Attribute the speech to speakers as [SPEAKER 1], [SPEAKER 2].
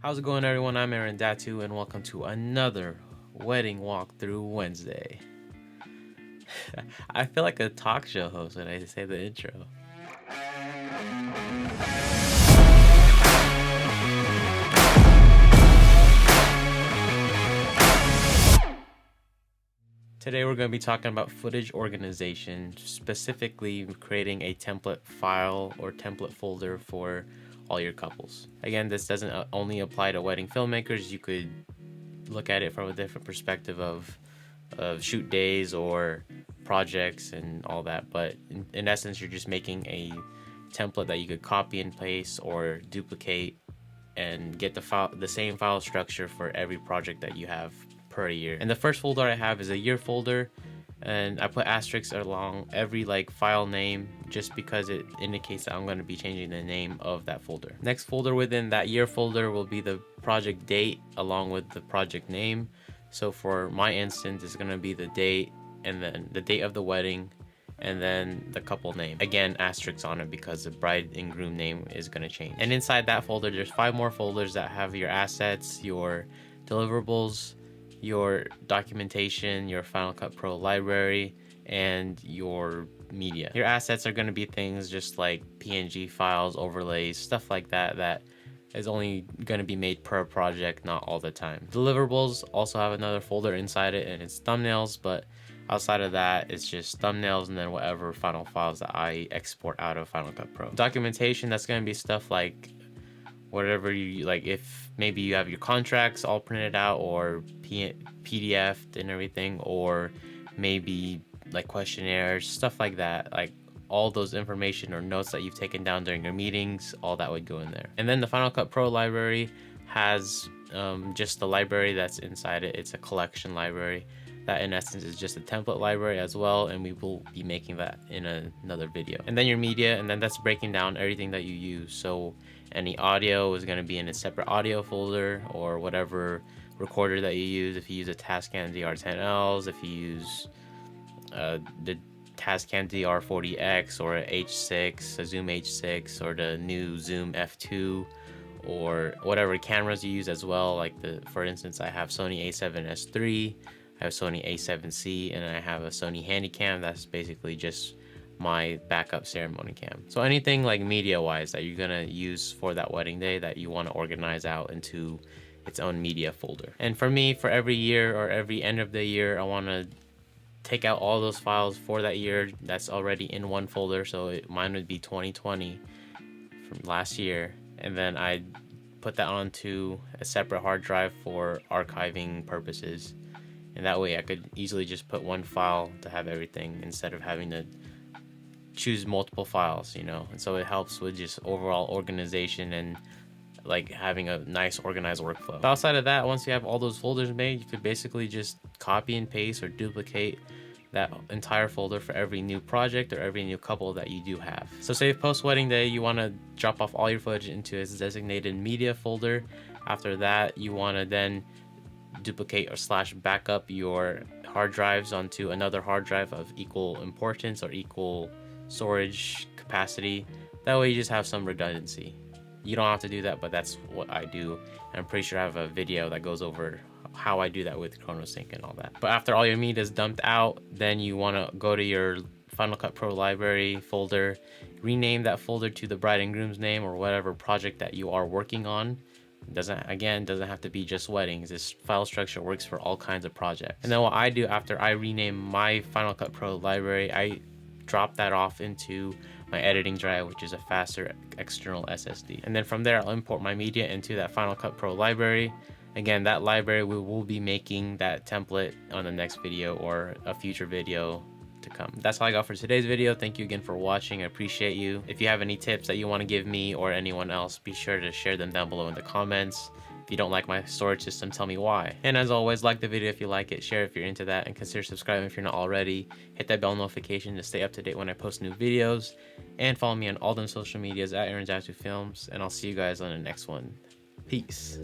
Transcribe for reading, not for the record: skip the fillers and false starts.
[SPEAKER 1] How's it going, everyone? I'm Aaron Datu, and welcome to another wedding walkthrough Wednesday. I feel like a talk show host when I say the intro. Today we're going to be talking about footage organization, specifically creating a template file or template folder for all your couples. Again, this doesn't only apply to wedding filmmakers. You could look at it from a different perspective of shoot days or projects and all that, but in essence you're just making a template that you could copy and paste or duplicate and get the same file structure for every project that you have per year. And the first folder I have is a year folder, and I put asterisks along every file name just because it indicates that I'm going to be changing the name of that folder. Next folder within that year folder will be the project date along with the project name. So for my instance, it's going to be the date and then the date of the wedding and then the couple name. Again, asterisks on it because the bride and groom name is going to change. And inside that folder, there's 5 more folders that have your assets, your deliverables, your documentation, your Final Cut Pro library, and your media. Your assets are going to be things just like PNG files, overlays, stuff like that that is only going to be made per project, not all the time. Deliverables also have another folder inside it, and it's thumbnails, but outside of that, it's just thumbnails and then whatever final files that I export out of Final Cut Pro. Documentation, that's going to be stuff like whatever you like, if maybe you have your contracts all printed out or PDF'd and everything, or maybe like questionnaires, stuff like that, like all those information or notes that you've taken down during your meetings, all that would go in there. And then the Final Cut Pro library has just the library that's inside it. It's a collection library that in essence is just a template library as well, and we will be making that in another video. And then your media, and then that's breaking down everything that you use. So any audio is going to be in a separate audio folder, or whatever recorder that you use. If you use a Tascam DR10Ls, if you use the Tascam DR40X or a H6, a Zoom H6, or the new Zoom F2, or whatever cameras you use as well. Like for instance, I have Sony A7S III, I have Sony A7C, and I have a Sony Handycam. That's basically just my backup ceremony cam. So anything like media wise that you're gonna use for that wedding day that you want to organize out into its own media folder. And for me, for every year or every end of the year, I want to take out all those files for that year that's already in one folder. So mine would be 2020 from last year, and then I put that onto a separate hard drive for archiving purposes, and that way I could easily just put one file to have everything instead of having to choose multiple files, you know. And so it helps with just overall organization and like having a nice organized workflow. But outside of that, once you have all those folders made, you could basically just copy and paste or duplicate that entire folder for every new project or every new couple that you do have. So say post wedding day you want to drop off all your footage into its designated media folder. After that, you want to then duplicate or / backup your hard drives onto another hard drive of equal importance or equal storage capacity. That way you just have some redundancy. You don't have to do that, but that's what I do, and I'm pretty sure I have a video that goes over how I do that with ChronoSync and all that. But after all your media is dumped out, then you want to go to your Final Cut Pro library folder, rename that folder to the bride and groom's name or whatever project that you are working on. Doesn't have to be just weddings. This file structure works for all kinds of projects. And then what I do after I rename my Final Cut Pro library, I drop that off into my editing drive, which is a faster external SSD. And then from there, I'll import my media into that Final Cut Pro library. Again, that library, we will be making that template on the next video or a future video to come. That's all I got for today's video. Thank you again for watching. I appreciate you. If you have any tips that you want to give me or anyone else, be sure to share them down below in the comments. If you don't like my storage system, tell me why. And as always, like the video if you like it, share if you're into that, and consider subscribing if you're not already. Hit that bell notification to stay up to date when I post new videos, and follow me on all them social medias at Aaron Datu Films, and I'll see you guys on the next one. Peace.